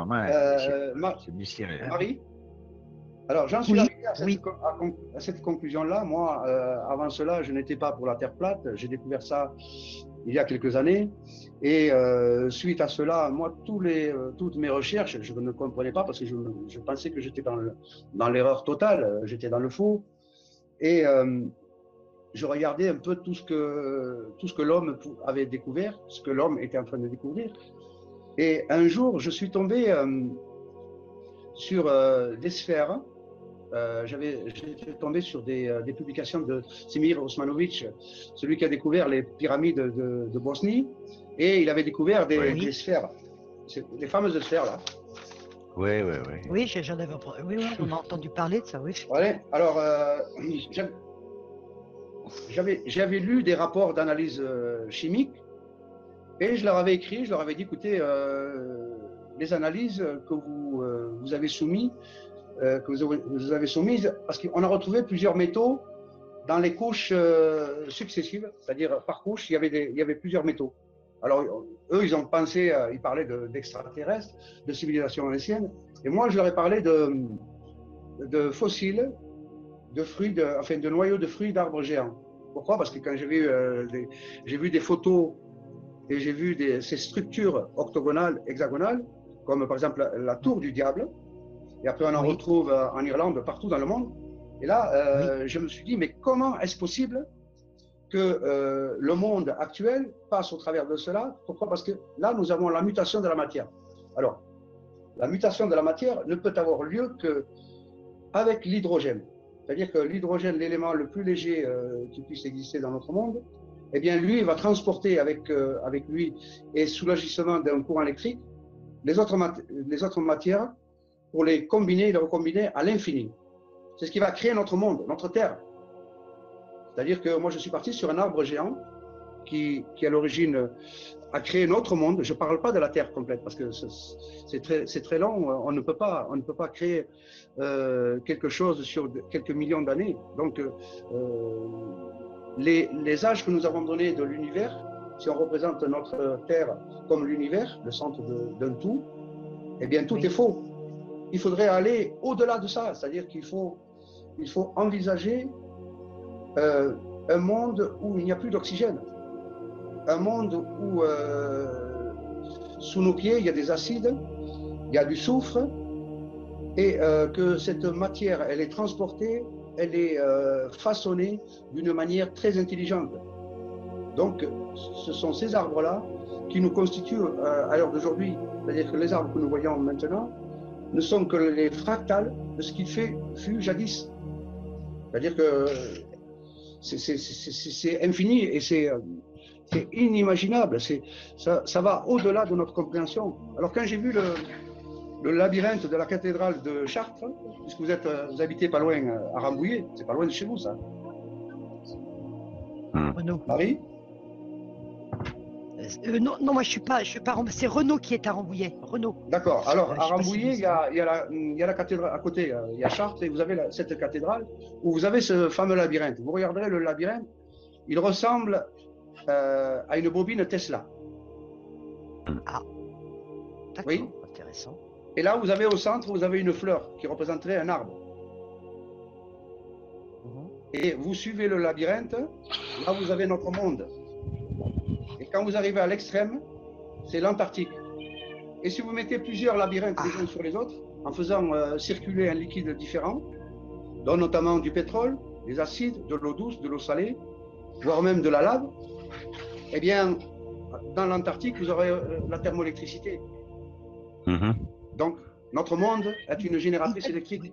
vraiment, c'est mystérieux. Marie, alors j'en suis Oui, arrivé oui. à cette conclusion-là. Moi, avant cela, je n'étais pas pour la Terre plate. J'ai découvert ça il y a quelques années. Et suite à cela, moi, toutes mes recherches, je ne comprenais pas parce que je pensais que j'étais dans l'erreur totale, j'étais dans le faux. Et je regardais un peu tout ce que l'homme avait découvert, ce que l'homme était en train de découvrir. Et un jour, je suis tombé sur des sphères. J'étais tombé sur des publications de Semir Osmanovic, celui qui a découvert les pyramides de Bosnie, et il avait découvert des sphères, les fameuses sphères là. Oui. Oui, j'en avais entendu. Oui, on a entendu parler de ça, oui. Ouais, alors, j'avais lu des rapports d'analyse chimique et je leur avais écrit, je leur avais dit, écoutez, les analyses que vous avez soumises, parce qu'on a retrouvé plusieurs métaux dans les couches successives, c'est-à-dire par couche, il y avait plusieurs métaux. Alors, eux, ils ont pensé, ils parlaient d'extraterrestres, de civilisations anciennes, et moi, je leur ai parlé de fossiles, de fruits, de noyaux de fruits d'arbres géants. Pourquoi? Parce que quand j'ai vu des photos et j'ai vu ces structures octogonales, hexagonales, comme par exemple la tour du diable, et après on en retrouve en Irlande, partout dans le monde. Et là, je me suis dit, mais comment est-ce possible que le monde actuel passe au travers de cela? Pourquoi? Parce que là, nous avons la mutation de la matière. Alors, la mutation de la matière ne peut avoir lieu qu'avec l'hydrogène. C'est-à-dire que l'hydrogène, l'élément le plus léger qui puisse exister dans notre monde, eh bien, lui, il va transporter avec lui, et sous l'agissement d'un courant électrique, les autres matières pour les combiner et les recombiner à l'infini. C'est ce qui va créer notre monde, notre Terre. C'est-à-dire que moi, je suis parti sur un arbre géant qui à l'origine a créé notre monde. Je ne parle pas de la Terre complète parce que c'est très long. On ne peut pas créer quelque chose sur quelques millions d'années. Donc, les âges que nous avons donnés de l'univers, si on représente notre Terre comme l'univers, le centre d'un tout, eh bien, tout est faux. Il faudrait aller au-delà de ça. C'est-à-dire qu'il faut envisager un monde où il n'y a plus d'oxygène. Un monde où sous nos pieds, il y a des acides, il y a du soufre, et que cette matière, elle est transportée, elle est façonnée d'une manière très intelligente. Donc, ce sont ces arbres-là qui nous constituent à l'heure d'aujourd'hui. C'est-à-dire que les arbres que nous voyons maintenant ne sont que les fractales de ce qu'il fut jadis. C'est-à-dire que c'est infini et c'est inimaginable. Ça va au-delà de notre compréhension. Alors quand j'ai vu le labyrinthe de la cathédrale de Chartres, puisque vous habitez pas loin à Rambouillet, c'est pas loin de chez vous, ça. Renaud. Marie? Non, moi je suis pas c'est Renaud qui est à Rambouillet. Renaud. D'accord. Alors à Rambouillet, il y a la cathédrale à côté, il y a Chartres et vous avez cette cathédrale où vous avez ce fameux labyrinthe. Vous regarderez le labyrinthe, il ressemble à une bobine Tesla. Ah, d'accord, oui. Intéressant. Et là, vous avez au centre, vous avez une fleur qui représenterait un arbre. Et vous suivez le labyrinthe, là vous avez notre monde. Et quand vous arrivez à l'extrême, c'est l'Antarctique. Et si vous mettez plusieurs labyrinthes les uns sur les autres, en faisant circuler un liquide différent, dont notamment du pétrole, des acides, de l'eau douce, de l'eau salée, voire même de la lave, eh bien, dans l'Antarctique, vous aurez la thermoélectricité. Donc, notre monde est une génératrice électrique.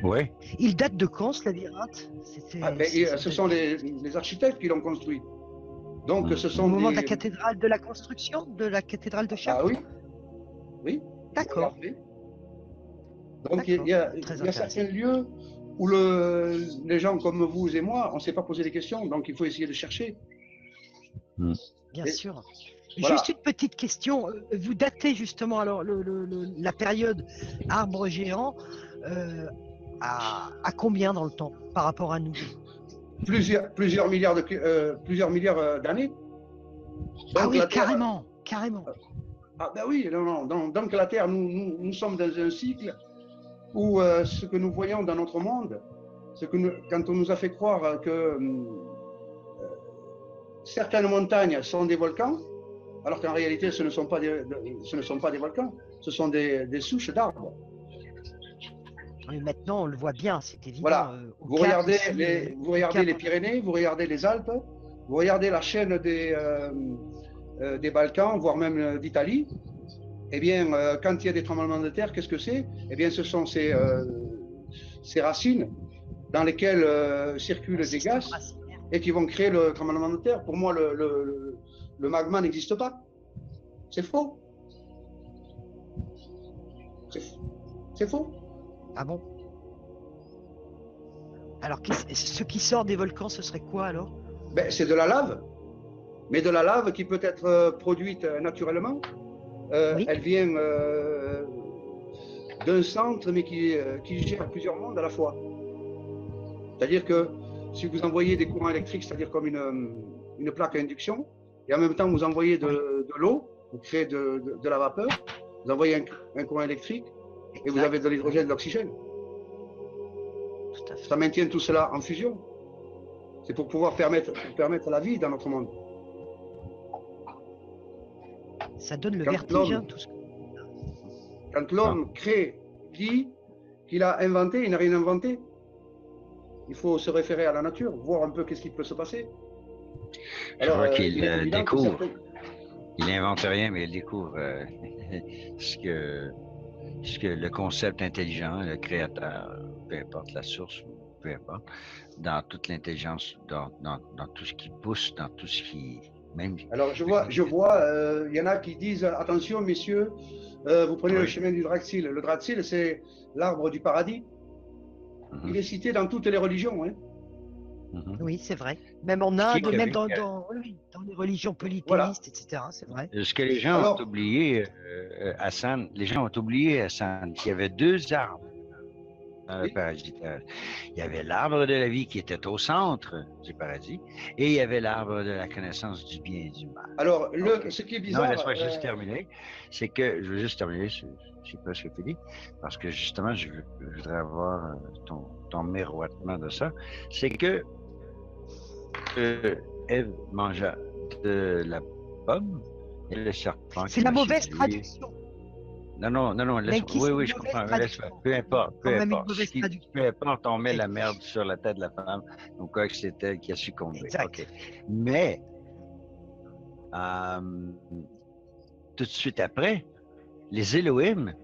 Oui. Il date de quand, ce labyrinthe? Ce sont les architectes qui l'ont construit. Donc, ce sont au moment de la cathédrale, de la construction de la cathédrale de Chartres. Ah oui. Oui. D'accord. Donc, il y a certains lieux où les gens comme vous et moi, on ne s'est pas posé des questions, donc il faut essayer de chercher. Bien sûr. Voilà. Juste une petite question. Vous datez justement alors la période arbre géant à combien dans le temps par rapport à nous? Plusieurs milliards d'années. Ah oui, carrément. Ah ben oui, non, non. Donc la Terre, nous sommes dans un cycle où ce que nous voyons dans notre monde, quand on nous a fait croire que certaines montagnes sont des volcans, alors qu'en réalité ce ne sont pas des volcans, ce sont des souches d'arbres. Mais maintenant, on le voit bien, c'est évident. Voilà. Vous regardez les Pyrénées, vous regardez les Alpes, vous regardez la chaîne des Balkans, voire même d'Italie. Eh bien, quand il y a des tremblements de terre, qu'est-ce que c'est? Eh bien, ce sont ces racines dans lesquelles circulent des gaz et qui vont créer le tremblement de terre. Pour moi, le magma n'existe pas. C'est faux. C'est faux. Ah bon? Alors, ce qui sort des volcans, ce serait quoi alors? Ben, c'est de la lave, mais de la lave qui peut être produite naturellement. Oui. Elle vient d'un centre, mais qui gère plusieurs mondes à la fois. C'est-à-dire que si vous envoyez des courants électriques, c'est-à-dire comme une plaque à induction, et en même temps vous envoyez de l'eau, vous créez de la vapeur, vous envoyez un courant électrique, et vous avez de l'hydrogène et de l'oxygène. Ça maintient tout cela en fusion. C'est pour pouvoir permettre la vie dans notre monde. Ça donne le vertige, hein, tout ce... Quand l'homme dit qu'il a inventé, il n'a rien inventé. Il faut se référer à la nature, voir un peu qu'est-ce qui peut se passer. Alors, je vois qu'il découvre. Il n'invente rien, mais il découvre ce que le concept intelligent, le créateur, peu importe la source, peu importe, dans toute l'intelligence, dans tout ce qui pousse, dans tout ce qui... Même... Alors, je vois, il y en a qui disent, attention, messieurs, vous prenez le chemin du Draxil. Le Draxil, c'est l'arbre du paradis. Il est cité dans toutes les religions. Hein. Oui, c'est vrai. Même en Inde, même dans les religions polythéistes, voilà. Etc. C'est vrai. Ce que les gens ont oublié, Hassan, qu'il y avait deux arbres dans le paradis. Il y avait l'arbre de la vie qui était au centre du paradis et il y avait l'arbre de la connaissance du bien et du mal. Alors, ce qui est bizarre... Non, laisse-moi juste terminer. C'est que, je veux juste terminer, je sais pas ce que tu dis, parce que justement, je voudrais avoir ton miroitement de ça. C'est que Ève mangea de la pomme et le serpent... C'est la mauvaise traduction. Non, oui, je comprends. Peu importe. Peu importe, on met la merde sur la tête de la femme, donc c'est elle qui a succombé. Okay. Mais, tout de suite après, les Elohim,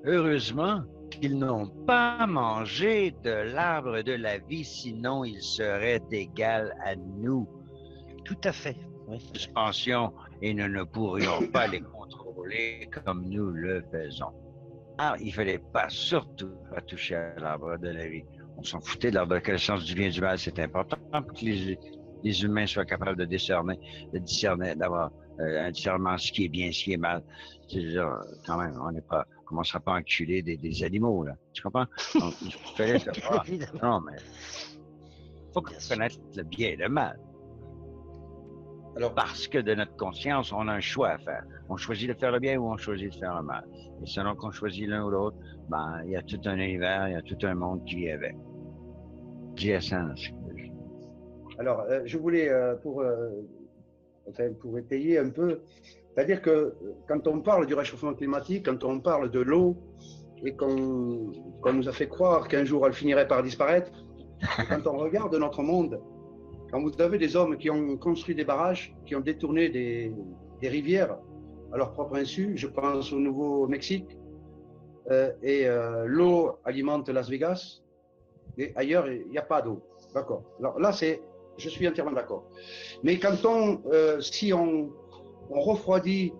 heureusement qu'ils n'ont pas mangé de l'arbre de la vie, sinon ils seraient égaux à nous. Tout à fait. Suspension, et nous ne pourrions pas les contrôler comme nous le faisons. Alors, il ne fallait surtout pas toucher à l'arbre de la vie. On s'en foutait de l'arbre de la connaissance du bien et du mal. C'est important pour que les humains soient capables de discerner, d'avoir un discernement ce qui est bien, ce qui est mal. C'est-à-dire, quand même, on ne commencera pas à enculer des animaux, là. Tu comprends? Donc, il fallait savoir. Non, mais il faut connaître le bien et le mal. Alors, parce que de notre conscience, on a un choix à faire. On choisit de faire le bien ou on choisit de faire le mal. Et selon qu'on choisit l'un ou l'autre, il y a tout un univers, il y a tout un monde qui est avec. GSN. Alors, je voulais, pour étayer un peu, c'est-à-dire que quand on parle du réchauffement climatique, quand on parle de l'eau, et qu'on nous a fait croire qu'un jour elle finirait par disparaître, quand on regarde notre monde, quand vous avez des hommes qui ont construit des barrages, qui ont détourné des rivières à leur propre insu, je pense au Nouveau-Mexique, et l'eau alimente Las Vegas, et ailleurs, il n'y a pas d'eau. D'accord. Alors là, je suis entièrement d'accord. Mais quand si on refroidit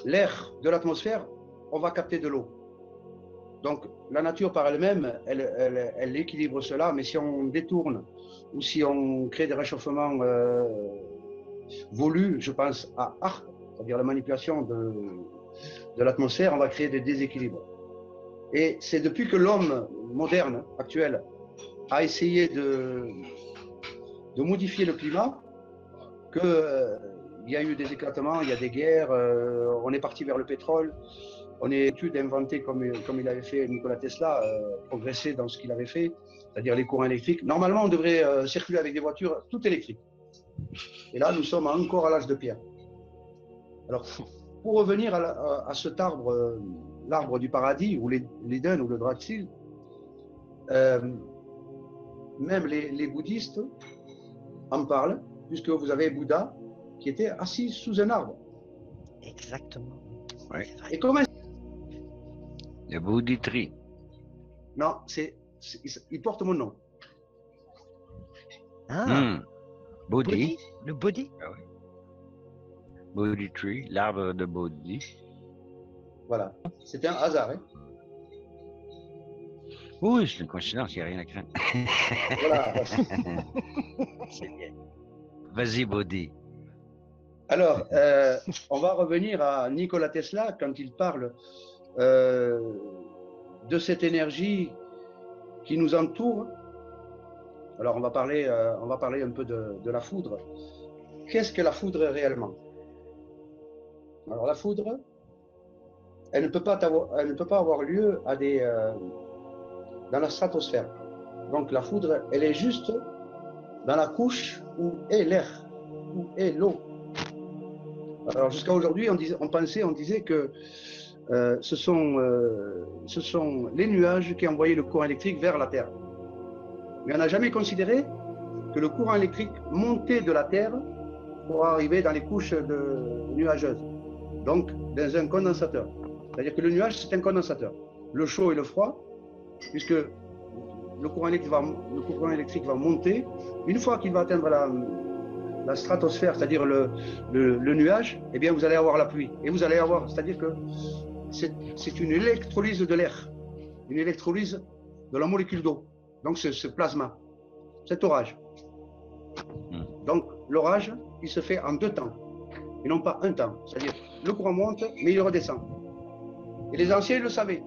l'air de l'atmosphère, on va capter de l'eau. Donc, la nature par elle-même, elle équilibre cela, mais si on détourne ou si on crée des réchauffements voulus, je pense à ARP, c'est-à-dire la manipulation de l'atmosphère, on va créer des déséquilibres. Et c'est depuis que l'homme moderne, actuel, a essayé de modifier le climat, qu'il il y a eu des éclatements, il y a des guerres, on est parti vers le pétrole. On est études inventées comme il avait fait Nikola Tesla, progresser dans ce qu'il avait fait, c'est-à-dire les courants électriques. Normalement, on devrait circuler avec des voitures toutes électriques. Et là, nous sommes encore à l'âge de pierre. Alors, pour revenir à cet arbre, l'arbre du paradis, ou l'Éden, ou le Draxil, même les bouddhistes en parlent, puisque vous avez Bouddha qui était assis sous un arbre. Exactement. Ouais. Et comment... Le Bodhi Tree. Non, il porte mon nom. Ah, Bodhi. Le Bodhi. Ah oui. Bodhi Tree, l'arbre de Bodhi. Voilà, c'était un hasard. Hein. Oui, c'est une coïncidence, il n'y a rien à craindre. Voilà. C'est bien. Vas-y, Bodhi. Alors, on va revenir à Nikola Tesla quand il parle de cette énergie qui nous entoure. Alors, on va parler un peu de la foudre. Qu'est-ce que la foudre réellement? Alors, la foudre, elle ne peut pas avoir lieu dans la stratosphère. Donc, la foudre, elle est juste dans la couche où est l'air, où est l'eau. Alors, jusqu'à aujourd'hui, on disait que ce sont les nuages qui envoyaient le courant électrique vers la Terre. Mais on n'a jamais considéré que le courant électrique montait de la Terre pour arriver dans les couches nuageuses, donc dans un condensateur. C'est-à-dire que le nuage, c'est un condensateur. Le chaud et le froid, puisque le courant électrique va monter. Une fois qu'il va atteindre la stratosphère, c'est-à-dire le nuage, eh bien, vous allez avoir la pluie. Et vous allez avoir, c'est-à-dire que c'est une électrolyse de l'air, une électrolyse de la molécule d'eau. Donc, ce plasma, cet orage. Donc, l'orage, il se fait en 2 temps, et non pas un temps. C'est-à-dire, le courant monte, mais il redescend. Et les anciens le savaient.